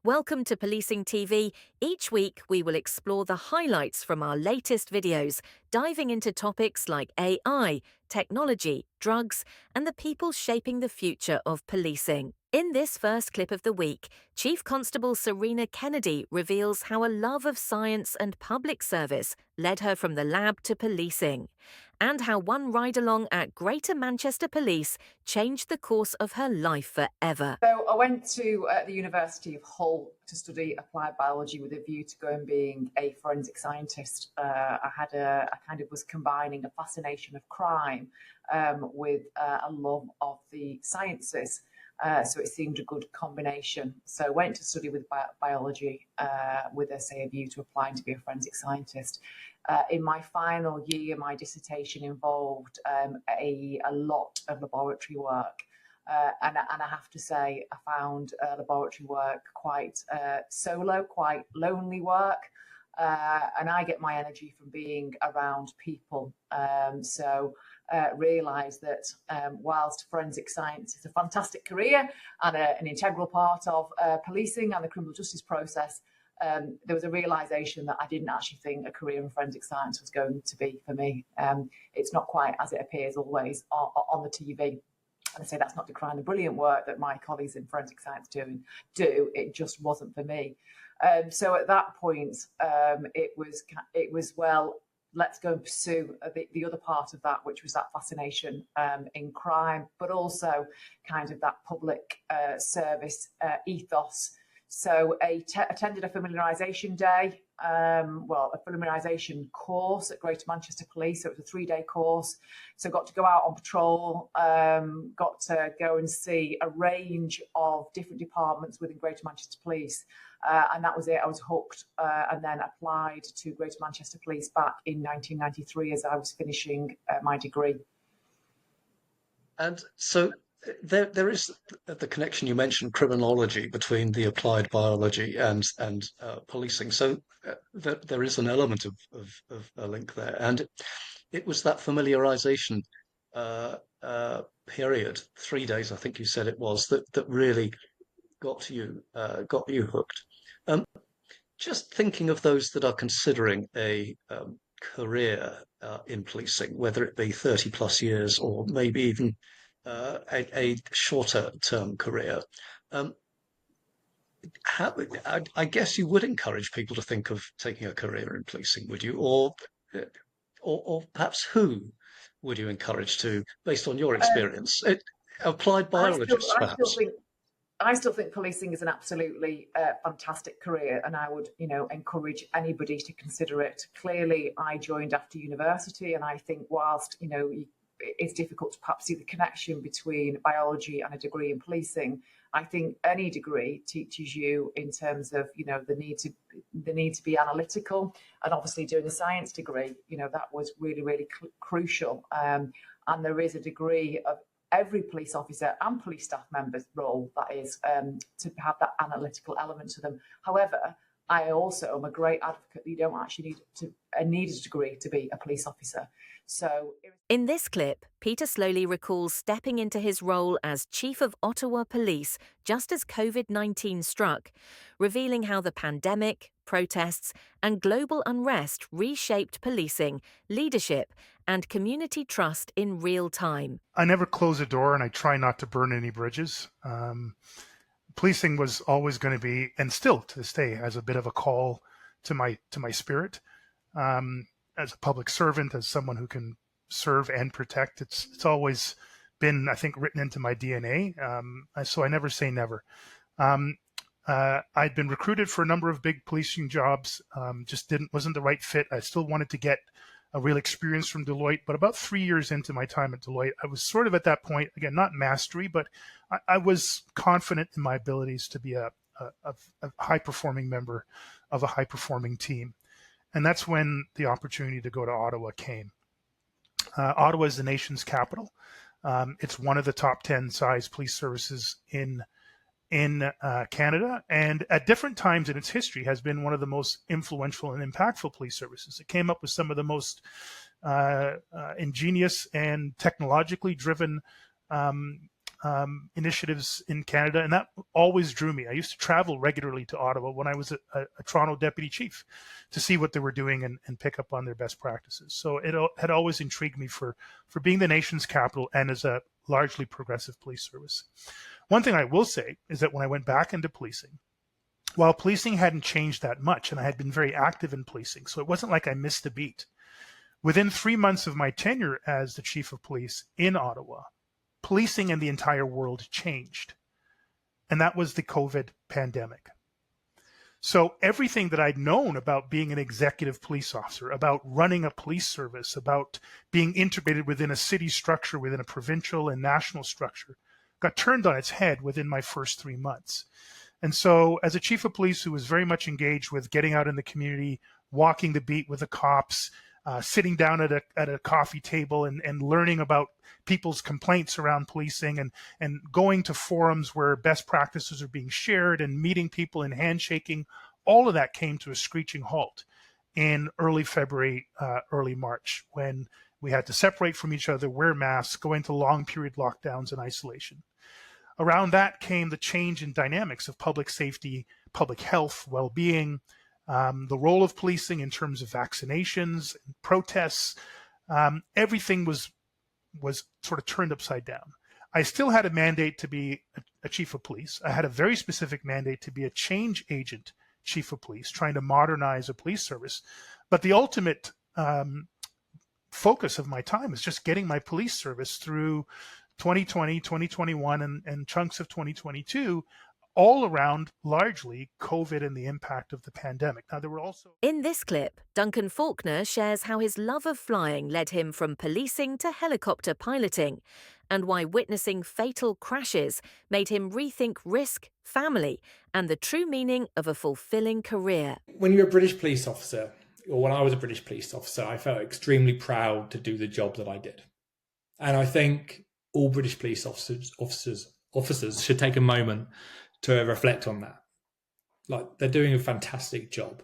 Welcome to Policing TV. Each week, we will explore the highlights from our latest videos, diving into topics like AI, technology, drugs, and the people shaping the future of policing. In this first clip of the week, Chief Constable Serena Kennedy reveals how a love of science and public service led her from the lab to policing, and how one ride-along at Greater Manchester Police changed the course of her life forever. So I went to the University of Hull to study applied biology with a view to going being a forensic scientist. I kind of was combining a fascination of crime with a love of the sciences. So it seemed a good combination. So I went to study with biology with a view to applying to be a forensic scientist. In my final year, my dissertation involved a lot of laboratory work. And I have to say, I found laboratory work quite solo, quite lonely work. And I get my energy from being around people. So realise that whilst forensic science is a fantastic career and an integral part of policing and the criminal justice process, there was a realisation that I didn't actually think a career in forensic science was going to be for me. It's not quite as it appears always on the TV. And I say that's not decrying the brilliant work that my colleagues in forensic science do. It just wasn't for me. So at that point, it was well, let's go and pursue the other part of that, which was that fascination in crime, but also kind of that public service ethos. So I attended a familiarisation day, a familiarisation course at Greater Manchester Police. So it was a 3-day course. So got to go out on patrol, got to go and see a range of different departments within Greater Manchester Police. And that was it. I was hooked and then applied to Greater Manchester Police back in 1993 as I was finishing my degree. And so there is the connection you mentioned, criminology, between the applied biology and policing. So there is an element of a link there. And it was that familiarization period, 3 days, I think you said it was, that really got you hooked. Just thinking of those that are considering a career in policing, whether it be 30 plus years or maybe even a shorter term career. I guess you would encourage people to think of taking a career in policing, would you? Or perhaps who would you encourage to, based on your experience? Applied biologists, perhaps. I still think policing is an absolutely fantastic career, and I would, encourage anybody to consider it. Clearly, I joined after university, and I think whilst, it's difficult to perhaps see the connection between biology and a degree in policing, I think any degree teaches you in terms of, the need to be analytical, and obviously doing a science degree, that was really, really crucial. And there is a degree of every police officer and police staff members' role, that is, to have that analytical element to them. However, I also am a great advocate that you don't actually need a degree to be a police officer. So, in this clip, Peter Sloly recalls stepping into his role as Chief of Ottawa Police just as COVID-19 struck, revealing how the pandemic, protests, and global unrest reshaped policing, leadership, and community trust in real time. I never close a door, and I try not to burn any bridges. Policing was always going to be, and still to this day, has a bit of a call to my spirit. As a public servant, as someone who can serve and protect, it's always been, I think, written into my DNA. So I never say never. I'd been recruited for a number of big policing jobs, just wasn't the right fit. I still wanted to get a real experience from Deloitte, but about 3 years into my time at Deloitte, I was sort of at that point, again, not mastery, but I was confident in my abilities to be a high-performing member of a high-performing team. And that's when the opportunity to go to Ottawa came. Ottawa is the nation's capital. It's one of the top 10 size police services in Canada, and at different times in its history has been one of the most influential and impactful police services. It came up with some of the most ingenious and technologically driven initiatives in Canada, and that always drew me. I used to travel regularly to Ottawa when I was a Toronto deputy chief to see what they were doing and pick up on their best practices. So it had always intrigued me for being the nation's capital and as a largely progressive police service. One thing I will say is that when I went back into policing, while policing hadn't changed that much, and I had been very active in policing, so it wasn't like I missed a beat. Within 3 months of my tenure as the chief of police in Ottawa, policing in the entire world changed. And that was the COVID pandemic. So everything that I'd known about being an executive police officer, about running a police service, about being integrated within a city structure, within a provincial and national structure, got turned on its head within my first 3 months. And so as a chief of police who was very much engaged with getting out in the community, walking the beat with the cops, sitting down at a coffee table and learning about people's complaints around policing and going to forums where best practices are being shared and meeting people and handshaking, all of that came to a screeching halt in early February, early March, when we had to separate from each other, wear masks, go into long period lockdowns and isolation. Around that came the change in dynamics of public safety, public health, well-being, the role of policing in terms of vaccinations, protests. Everything was sort of turned upside down. I still had a mandate to be a chief of police. I had a very specific mandate to be a change agent chief of police, trying to modernize a police service. But the ultimate focus of my time is just getting my police service through 2020, 2021, and chunks of 2022, all around largely COVID and the impact of the pandemic. Now, there were also... In this clip, Duncan Faulkner shares how his love of flying led him from policing to helicopter piloting, and why witnessing fatal crashes made him rethink risk, family, and the true meaning of a fulfilling career. When you're a British police officer, or when I was a British police officer, I felt extremely proud to do the job that I did. And I think all British police officers should take a moment to reflect on that. Like, they're doing a fantastic job.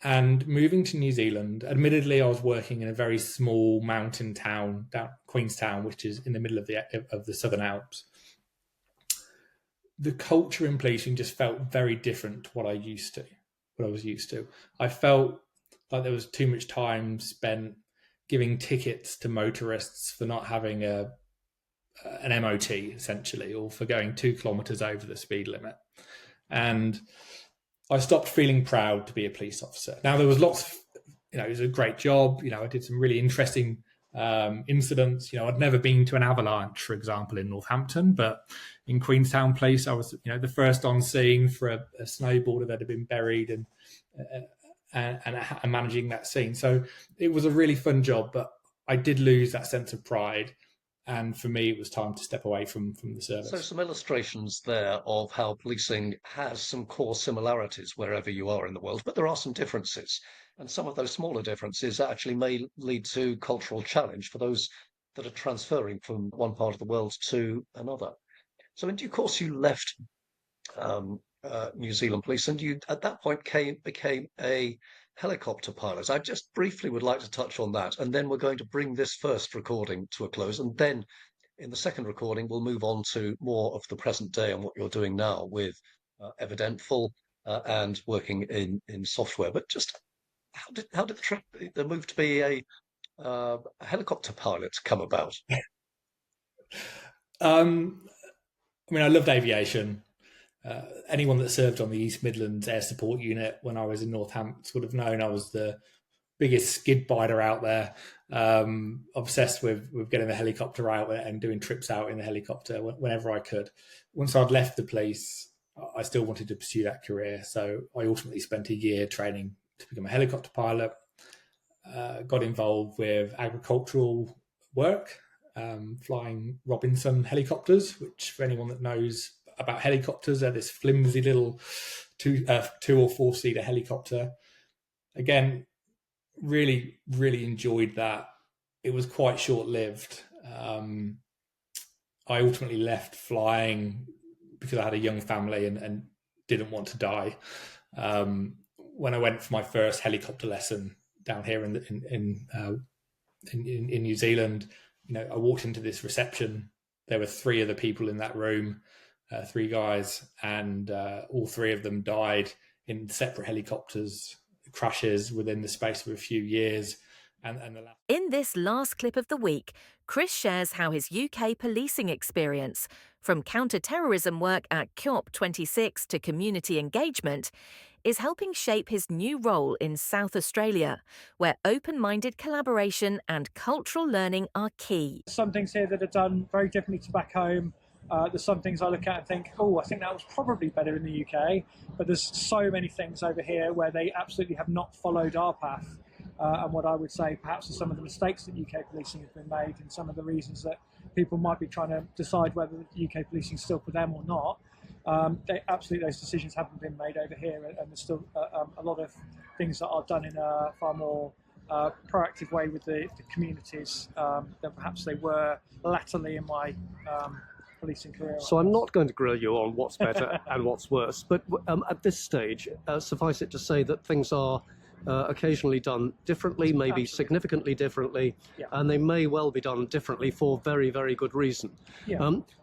And moving to New Zealand, admittedly, I was working in a very small mountain town, down Queenstown, which is in the middle of the Southern Alps. The culture in policing just felt very different to what I was used to. I felt like there was too much time spent giving tickets to motorists for not having an MOT, essentially, or for going 2 kilometres over the speed limit. And I stopped feeling proud to be a police officer. Now, there was lots of, it was a great job. I did some really interesting incidents. I'd never been to an avalanche, for example, in Northampton, but in Queenstown Police, I was, the first on scene for a snowboarder that had been buried and managing that scene. So it was a really fun job, but I did lose that sense of pride. And for me, it was time to step away from the service. So some illustrations there of how policing has some core similarities wherever you are in the world, but there are some differences. And some of those smaller differences actually may lead to cultural challenge for those that are transferring from one part of the world to another. So in due course, you left New Zealand Police, and you at that point became a helicopter pilot. I just briefly would like to touch on that, and then we're going to bring this first recording to a close, and then in the second recording we'll move on to more of the present day and what you're doing now with Evidentful and working in software. But just how did the move to be a helicopter pilot come about? I loved aviation. Anyone that served on the East Midlands Air Support Unit when I was in Northampton would have known I was the biggest skid biter out there, obsessed with getting the helicopter out and doing trips out in the helicopter whenever I could. Once I'd left the police, I still wanted to pursue that career. So I ultimately spent a year training to become a helicopter pilot, got involved with agricultural work, flying Robinson helicopters, which for anyone that knows about helicopters, they're this flimsy little two or four seater helicopter. Again, really, really enjoyed that. It was quite short lived. I ultimately left flying because I had a young family and didn't want to die. When I went for my first helicopter lesson down here in New Zealand, I walked into this reception there were 3 other people in that room, 3 guys, and all 3 of them died in separate helicopters crashes within the space of a few years. In this last clip of the week, Chris shares how his UK policing experience, from counter-terrorism work at COP26 to community engagement, is helping shape his new role in South Australia, where open-minded collaboration and cultural learning are key. Some things here that are done very differently to back home. There's some things I look at and think, oh, I think that was probably better in the UK. But there's so many things over here where they absolutely have not followed our path. And what I would say perhaps are some of the mistakes that UK policing has been made, and some of the reasons that people might be trying to decide whether UK policing is still for them or not. Absolutely, those decisions haven't been made over here, and there's still a lot of things that are done in a far more proactive way with the communities than perhaps they were latterly in my policing career. So I'm not going to grill you on what's better and what's worse, but at this stage, suffice it to say that things are occasionally done differently, maybe significantly differently, and they may well be done differently for very, very good reason.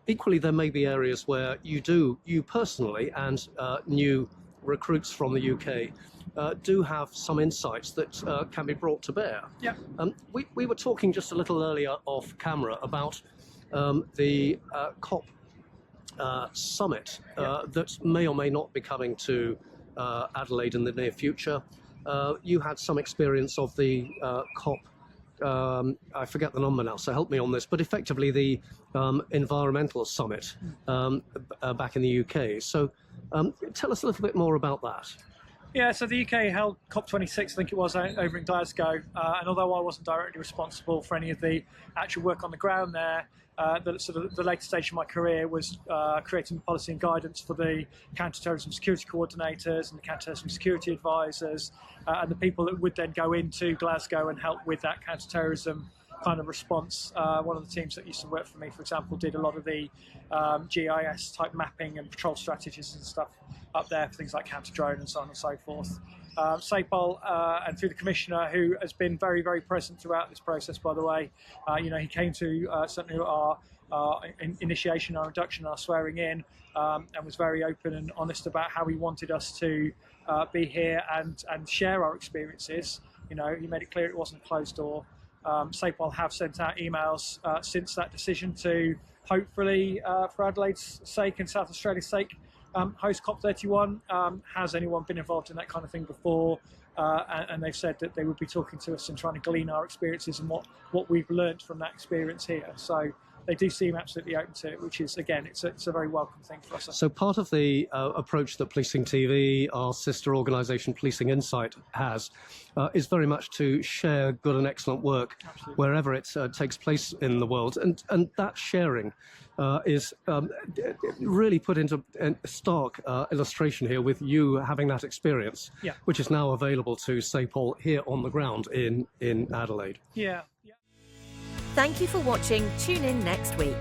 Equally, there may be areas where you personally and new recruits from the UK do have some insights that can be brought to bear. We were talking just a little earlier off camera about the COP summit that may or may not be coming to Adelaide in the near future. You had some experience of the COP, I forget the number now, so help me on this, but effectively the environmental summit back in the UK. So tell us a little bit more about that. Yeah, so the UK held COP26, I think it was, over in Glasgow, and although I wasn't directly responsible for any of the actual work on the ground there, the later stage of my career was creating policy and guidance for the counter-terrorism security coordinators and the counter-terrorism security advisors, and the people that would then go into Glasgow and help with that counter-terrorism kind of response. One of the teams that used to work for me, for example, did a lot of the GIS type mapping and patrol strategies and stuff up there for things like counter-drone and so on and so forth. SAPOL and through the Commissioner, who has been very, very present throughout this process, by the way. He came to certainly our initiation, our induction, our swearing in, and was very open and honest about how he wanted us to be here and share our experiences. He made it clear it wasn't a closed door. SAPOL have sent out emails since that decision to hopefully, for Adelaide's sake and South Australia's sake, host COP31. Has anyone been involved in that kind of thing before? And they've said that they would be talking to us and trying to glean our experiences and what we've learned from that experience here. So they do seem absolutely open to it, which is, again, it's a very welcome thing for us. So part of the approach that PolicingTV, our sister organisation Policing Insight, has is very much to share good and excellent work wherever it takes place in the world. And that sharing is really put into stark illustration here with you having that experience, which is now available to SAPOL here on the ground in Adelaide. Yeah. Thank you for watching. Tune in next week.